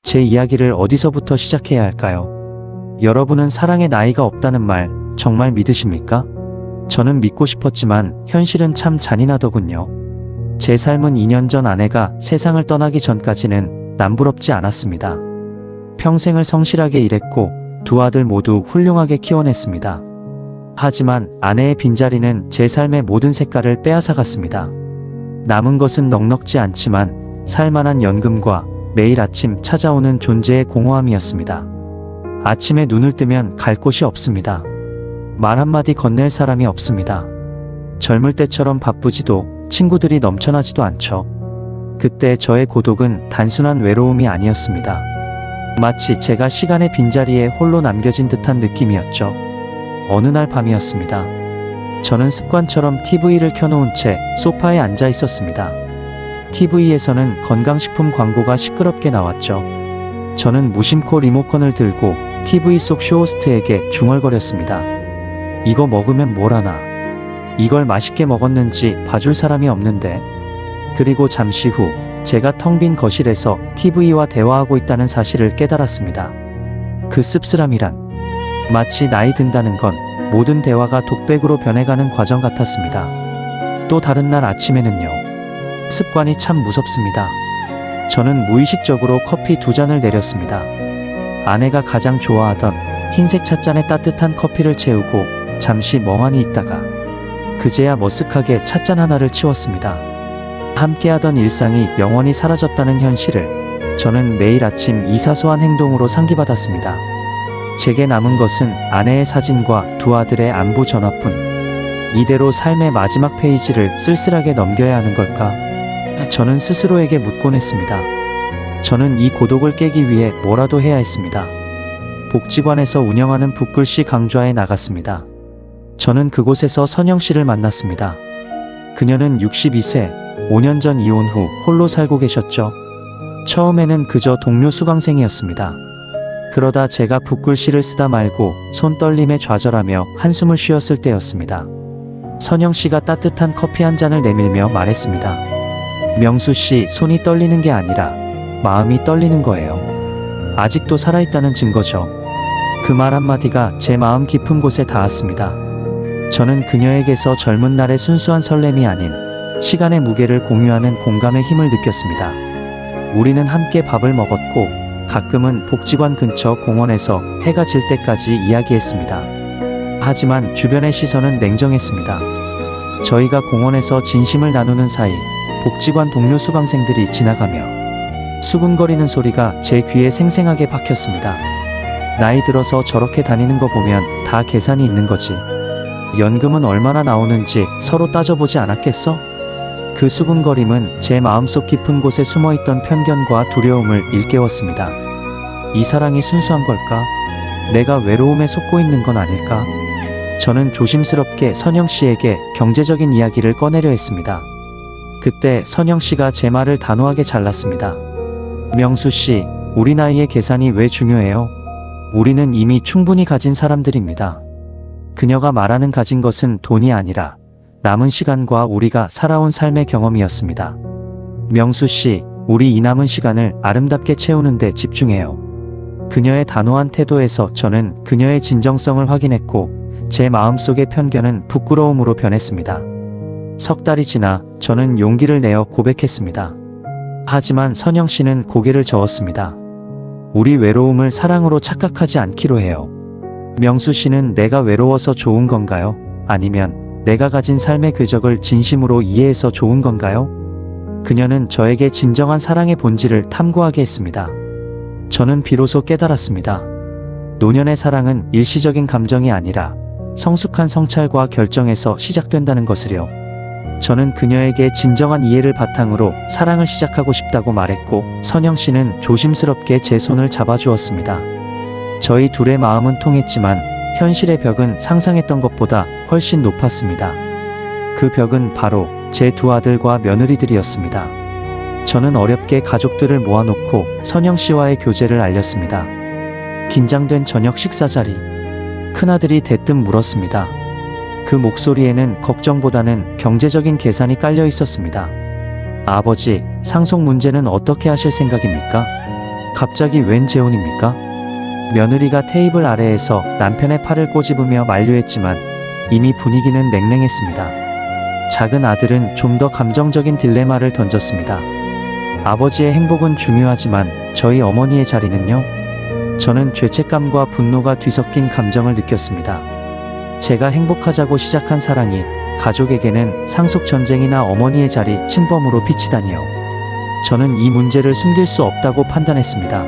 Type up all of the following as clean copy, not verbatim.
제 이야기를 어디서부터 시작해야 할까요? 여러분은 사랑에 나이가 없다는 말 정말 믿으십니까? 저는 믿고 싶었지만 현실은 참 잔인하더군요. 제 삶은 2년 전 아내가 세상을 떠나기 전까지는 남부럽지 않았습니다. 평생을 성실하게 일했고 두 아들 모두 훌륭하게 키워냈습니다. 하지만 아내의 빈자리는 제 삶의 모든 색깔을 빼앗아갔습니다. 남은 것은 넉넉지 않지만 살만한 연금과 매일 아침 찾아오는 존재의 공허함이었습니다. 아침에 눈을 뜨면 갈 곳이 없습니다. 말 한마디 건넬 사람이 없습니다. 젊을 때처럼 바쁘지도 친구들이 넘쳐나지도 않죠. 그때 저의 고독은 단순한 외로움이 아니었습니다. 마치 제가 시간의 빈자리에 홀로 남겨진 듯한 느낌이었죠. 어느 날 밤이었습니다. 저는 습관처럼 TV를 켜놓은 채 소파에 앉아 있었습니다. TV에서는 건강식품 광고가 시끄럽게 나왔죠. 저는 무심코 리모컨을 들고 TV 속 쇼호스트에게 중얼거렸습니다. 이거 먹으면 뭘 하나? 이걸 맛있게 먹었는지 봐줄 사람이 없는데. 그리고 잠시 후 제가 텅 빈 거실에서 TV와 대화하고 있다는 사실을 깨달았습니다. 그 씁쓸함이란 마치 나이 든다는 건 모든 대화가 독백으로 변해가는 과정 같았습니다. 또 다른 날 아침에는요. 습관이 참 무섭습니다. 저는 무의식적으로 커피 2잔을 내렸습니다. 아내가 가장 좋아하던 흰색 찻잔에 따뜻한 커피를 채우고 잠시 멍하니 있다가 그제야 머쓱하게 찻잔 하나를 치웠습니다. 함께하던 일상이 영원히 사라졌다는 현실을 저는 매일 아침 이 사소한 행동으로 상기받았습니다. 제게 남은 것은 아내의 사진과 두 아들의 안부 전화뿐. 이대로 삶의 마지막 페이지를 쓸쓸하게 넘겨야 하는 걸까? 저는 스스로에게 묻곤 했습니다. 저는 이 고독을 깨기 위해 뭐라도 해야 했습니다. 복지관에서 운영하는 붓글씨 강좌에 나갔습니다. 저는 그곳에서 선영 씨를 만났습니다. 그녀는 62세, 5년 전 이혼 후 홀로 살고 계셨죠. 처음에는 그저 동료 수강생이었습니다. 그러다 제가 붓글씨를 쓰다 말고 손 떨림에 좌절하며 한숨을 쉬었을 때였습니다. 선영 씨가 따뜻한 커피 한 잔을 내밀며 말했습니다. 명수 씨, 손이 떨리는 게 아니라 마음이 떨리는 거예요. 아직도 살아있다는 증거죠. 그 말 한마디가 제 마음 깊은 곳에 닿았습니다. 저는 그녀에게서 젊은 날의 순수한 설렘이 아닌 시간의 무게를 공유하는 공감의 힘을 느꼈습니다. 우리는 함께 밥을 먹었고 가끔은 복지관 근처 공원에서 해가 질 때까지 이야기했습니다. 하지만 주변의 시선은 냉정했습니다. 저희가 공원에서 진심을 나누는 사이 복지관 동료 수강생들이 지나가며 수근거리는 소리가 제 귀에 생생하게 박혔습니다. 나이 들어서 저렇게 다니는 거 보면 다 계산이 있는 거지. 연금은 얼마나 나오는지 서로 따져보지 않았겠어? 그 수근거림은 제 마음속 깊은 곳에 숨어있던 편견과 두려움을 일깨웠습니다. 이 사랑이 순수한 걸까? 내가 외로움에 속고 있는 건 아닐까? 저는 조심스럽게 선영 씨에게 경제적인 이야기를 꺼내려 했습니다. 그때 선영 씨가 제 말을 단호하게 잘랐습니다. 명수 씨, 우리 나이의 계산이 왜 중요해요? 우리는 이미 충분히 가진 사람들입니다. 그녀가 말하는 가진 것은 돈이 아니라 남은 시간과 우리가 살아온 삶의 경험이었습니다. 명수 씨, 우리 이 남은 시간을 아름답게 채우는 데 집중해요. 그녀의 단호한 태도에서 저는 그녀의 진정성을 확인했고 제 마음속의 편견은 부끄러움으로 변했습니다. 석 달이 지나 저는 용기를 내어 고백했습니다. 하지만 선영 씨는 고개를 저었습니다. 우리 외로움을 사랑으로 착각하지 않기로 해요. 명수 씨는 내가 외로워서 좋은 건가요? 아니면 내가 가진 삶의 궤적을 진심으로 이해해서 좋은 건가요? 그녀는 저에게 진정한 사랑의 본질을 탐구하게 했습니다. 저는 비로소 깨달았습니다. 노년의 사랑은 일시적인 감정이 아니라 성숙한 성찰과 결정에서 시작된다는 것을요. 저는 그녀에게 진정한 이해를 바탕으로 사랑을 시작하고 싶다고 말했고 선영 씨는 조심스럽게 제 손을 잡아주었습니다. 저희 둘의 마음은 통했지만 현실의 벽은 상상했던 것보다 훨씬 높았습니다. 그 벽은 바로 제 두 아들과 며느리들이었습니다. 저는 어렵게 가족들을 모아놓고 선영 씨와의 교제를 알렸습니다. 긴장된 저녁 식사 자리. 큰아들이 대뜸 물었습니다. 그 목소리에는 걱정보다는 경제적인 계산이 깔려 있었습니다. 아버지, 상속 문제는 어떻게 하실 생각입니까? 갑자기 웬 재혼입니까? 며느리가 테이블 아래에서 남편의 팔을 꼬집으며 만류했지만 이미 분위기는 냉랭했습니다. 작은 아들은 좀 더 감정적인 딜레마를 던졌습니다. 아버지의 행복은 중요하지만 저희 어머니의 자리는요? 저는 죄책감과 분노가 뒤섞인 감정을 느꼈습니다. 제가 행복하자고 시작한 사랑이 가족에게는 상속전쟁이나 어머니의 자리 침범으로 비치다니요. 저는 이 문제를 숨길 수 없다고 판단했습니다.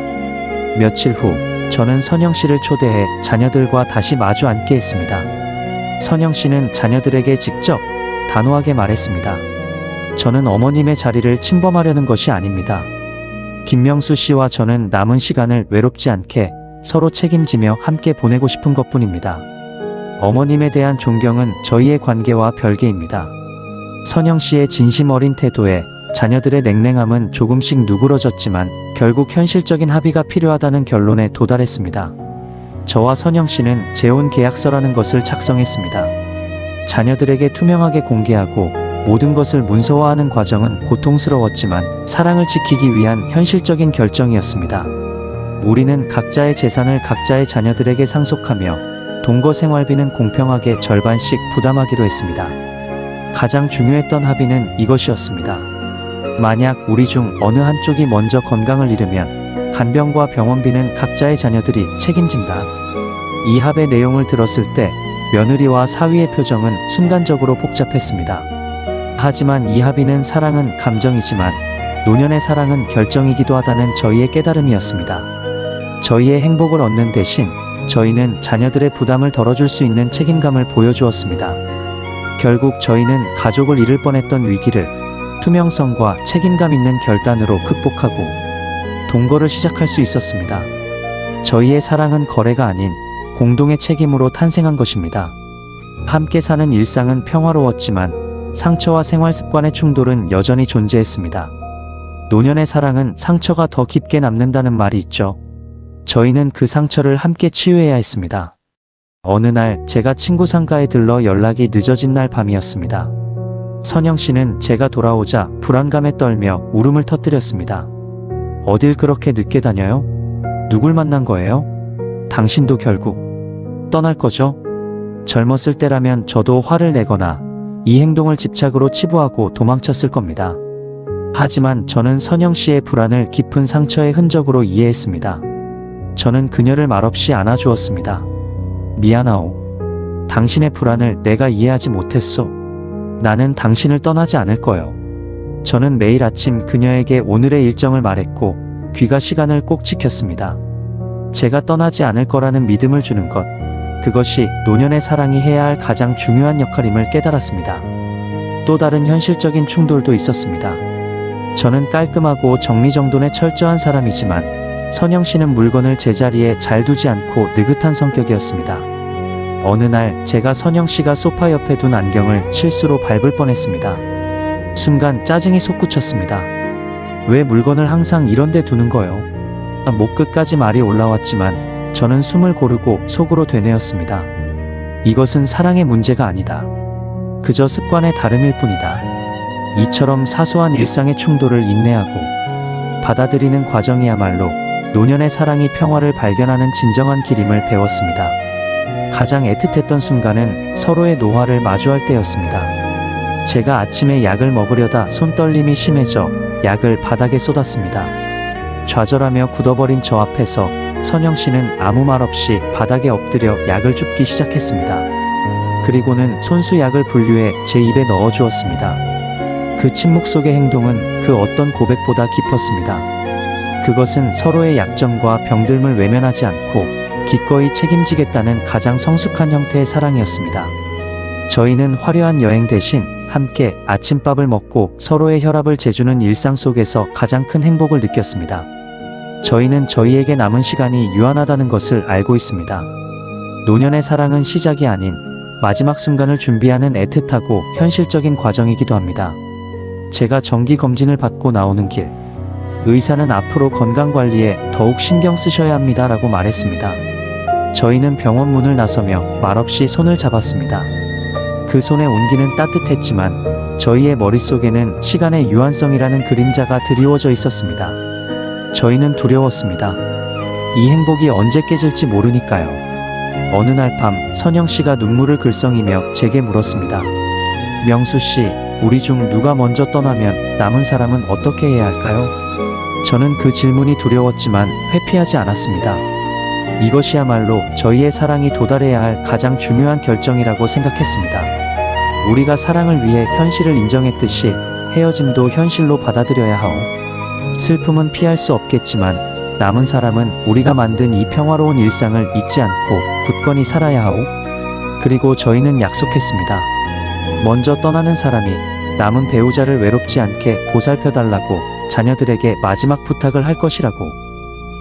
며칠 후 저는 선영 씨를 초대해 자녀들과 다시 마주 앉게 했습니다. 선영 씨는 자녀들에게 직접 단호하게 말했습니다. 저는 어머님의 자리를 침범하려는 것이 아닙니다. 김명수 씨와 저는 남은 시간을 외롭지 않게 서로 책임지며 함께 보내고 싶은 것뿐입니다. 어머님에 대한 존경은 저희의 관계와 별개입니다. 선영 씨의 진심 어린 태도에 자녀들의 냉랭함은 조금씩 누그러졌지만 결국 현실적인 합의가 필요하다는 결론에 도달했습니다. 저와 선영 씨는 재혼 계약서라는 것을 작성했습니다. 자녀들에게 투명하게 공개하고 모든 것을 문서화하는 과정은 고통스러웠지만 사랑을 지키기 위한 현실적인 결정이었습니다. 우리는 각자의 재산을 각자의 자녀들에게 상속하며 동거 생활비는 공평하게 절반씩 부담하기로 했습니다. 가장 중요했던 합의는 이것이었습니다. 만약 우리 중 어느 한쪽이 먼저 건강을 잃으면 간병과 병원비는 각자의 자녀들이 책임진다. 이 합의 내용을 들었을 때 며느리와 사위의 표정은 순간적으로 복잡했습니다. 하지만 이 합의는 사랑은 감정이지만 노년의 사랑은 결정이기도 하다는 저희의 깨달음이었습니다. 저희의 행복을 얻는 대신 저희는 자녀들의 부담을 덜어줄 수 있는 책임감을 보여주었습니다. 결국 저희는 가족을 잃을 뻔했던 위기를 투명성과 책임감 있는 결단으로 극복하고 동거를 시작할 수 있었습니다. 저희의 사랑은 거래가 아닌 공동의 책임으로 탄생한 것입니다. 함께 사는 일상은 평화로웠지만 상처와 생활 습관의 충돌은 여전히 존재했습니다. 노년의 사랑은 상처가 더 깊게 남는다는 말이 있죠. 저희는 그 상처를 함께 치유해야 했습니다. 어느 날 제가 친구 상가에 들러 연락이 늦어진 날 밤이었습니다. 선영 씨는 제가 돌아오자 불안감에 떨며 울음을 터뜨렸습니다. 어딜 그렇게 늦게 다녀요? 누굴 만난 거예요? 당신도 결국 떠날 거죠? 젊었을 때라면 저도 화를 내거나 이 행동을 집착으로 치부하고 도망쳤을 겁니다. 하지만 저는 선영 씨의 불안을 깊은 상처의 흔적으로 이해했습니다. 저는 그녀를 말없이 안아주었습니다. 미안하오. 당신의 불안을 내가 이해하지 못했소. 나는 당신을 떠나지 않을 거요. 저는 매일 아침 그녀에게 오늘의 일정을 말했고 귀가 시간을 꼭 지켰습니다. 제가 떠나지 않을 거라는 믿음을 주는 것, 그것이 노년의 사랑이 해야 할 가장 중요한 역할임을 깨달았습니다. 또 다른 현실적인 충돌도 있었습니다. 저는 깔끔하고 정리정돈에 철저한 사람이지만 선영 씨는 물건을 제자리에 잘 두지 않고 느긋한 성격이었습니다. 어느 날 제가 선영 씨가 소파 옆에 둔 안경을 실수로 밟을 뻔했습니다. 순간 짜증이 솟구쳤습니다. 왜 물건을 항상 이런 데 두는 거요? 목 끝까지 말이 올라왔지만 저는 숨을 고르고 속으로 되뇌었습니다. 이것은 사랑의 문제가 아니다. 그저 습관의 다름일 뿐이다. 이처럼 사소한 일상의 충돌을 인내하고 받아들이는 과정이야말로 노년의 사랑이 평화를 발견하는 진정한 길임을 배웠습니다. 가장 애틋했던 순간은 서로의 노화를 마주할 때였습니다. 제가 아침에 약을 먹으려다 손떨림이 심해져 약을 바닥에 쏟았습니다. 좌절하며 굳어버린 저 앞에서 선영 씨는 아무 말 없이 바닥에 엎드려 약을 줍기 시작했습니다. 그리고는 손수 약을 분류해 제 입에 넣어 주었습니다. 그 침묵 속의 행동은 그 어떤 고백보다 깊었습니다. 그것은 서로의 약점과 병듦을 외면하지 않고 기꺼이 책임지겠다는 가장 성숙한 형태의 사랑이었습니다. 저희는 화려한 여행 대신 함께 아침밥을 먹고 서로의 혈압을 재주는 일상 속에서 가장 큰 행복을 느꼈습니다. 저희는 저희에게 남은 시간이 유한하다는 것을 알고 있습니다. 노년의 사랑은 시작이 아닌 마지막 순간을 준비하는 애틋하고 현실적인 과정이기도 합니다. 제가 정기검진을 받고 나오는 길, 의사는 앞으로 건강관리에 더욱 신경 쓰셔야 합니다 라고 말했습니다. 저희는 병원 문을 나서며 말없이 손을 잡았습니다. 그 손의 온기는 따뜻했지만 저희의 머릿속에는 시간의 유한성이라는 그림자가 드리워져 있었습니다. 저희는 두려웠습니다. 이 행복이 언제 깨질지 모르니까요. 어느 날 밤 선영 씨가 눈물을 글썽이며 제게 물었습니다. 명수 씨, 우리 중 누가 먼저 떠나면 남은 사람은 어떻게 해야 할까요? 저는 그 질문이 두려웠지만 회피하지 않았습니다. 이것이야말로 저희의 사랑이 도달해야 할 가장 중요한 결정이라고 생각했습니다. 우리가 사랑을 위해 현실을 인정했듯이 헤어짐도 현실로 받아들여야 하오. 슬픔은 피할 수 없겠지만 남은 사람은 우리가 만든 이 평화로운 일상을 잊지 않고 굳건히 살아야 하오. 그리고 저희는 약속했습니다. 먼저 떠나는 사람이 남은 배우자를 외롭지 않게 보살펴달라고 자녀들에게 마지막 부탁을 할 것이라고.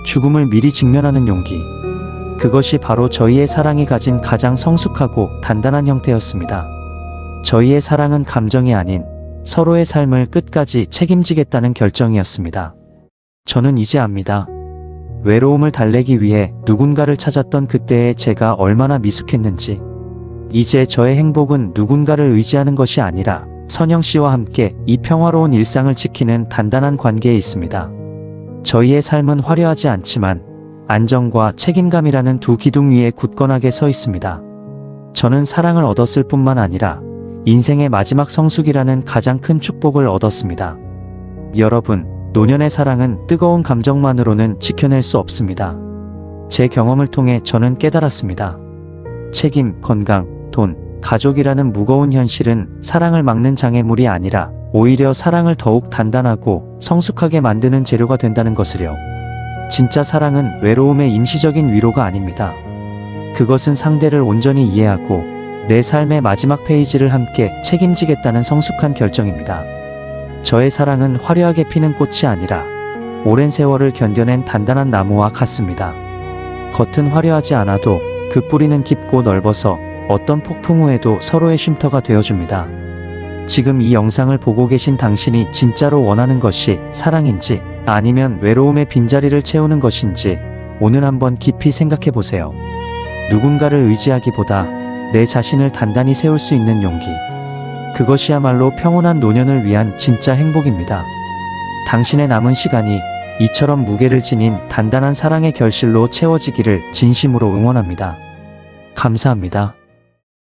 죽음을 미리 직면하는 용기. 그것이 바로 저희의 사랑이 가진 가장 성숙하고 단단한 형태였습니다. 저희의 사랑은 감정이 아닌 서로의 삶을 끝까지 책임지겠다는 결정이었습니다. 저는 이제 압니다. 외로움을 달래기 위해 누군가를 찾았던 그때의 제가 얼마나 미숙했는지. 이제 저의 행복은 누군가를 의지하는 것이 아니라 선영 씨와 함께 이 평화로운 일상을 지키는 단단한 관계에 있습니다. 저희의 삶은 화려하지 않지만 안정과 책임감이라는 두 기둥 위에 굳건하게 서 있습니다. 저는 사랑을 얻었을 뿐만 아니라 인생의 마지막 성숙이라는 가장 큰 축복을 얻었습니다. 여러분, 노년의 사랑은 뜨거운 감정만으로는 지켜낼 수 없습니다. 제 경험을 통해 저는 깨달았습니다. 책임, 건강, 돈, 가족이라는 무거운 현실은 사랑을 막는 장애물이 아니라 오히려 사랑을 더욱 단단하고 성숙하게 만드는 재료가 된다는 것을요. 진짜 사랑은 외로움의 임시적인 위로가 아닙니다. 그것은 상대를 온전히 이해하고 내 삶의 마지막 페이지를 함께 책임지겠다는 성숙한 결정입니다. 저의 사랑은 화려하게 피는 꽃이 아니라 오랜 세월을 견뎌낸 단단한 나무와 같습니다. 겉은 화려하지 않아도 그 뿌리는 깊고 넓어서 어떤 폭풍 후에도 서로의 쉼터가 되어줍니다. 지금 이 영상을 보고 계신 당신이 진짜로 원하는 것이 사랑인지 아니면 외로움의 빈자리를 채우는 것인지 오늘 한번 깊이 생각해 보세요. 누군가를 의지하기보다 내 자신을 단단히 세울 수 있는 용기. 그것이야말로 평온한 노년을 위한 진짜 행복입니다. 당신의 남은 시간이 이처럼 무게를 지닌 단단한 사랑의 결실로 채워지기를 진심으로 응원합니다. 감사합니다.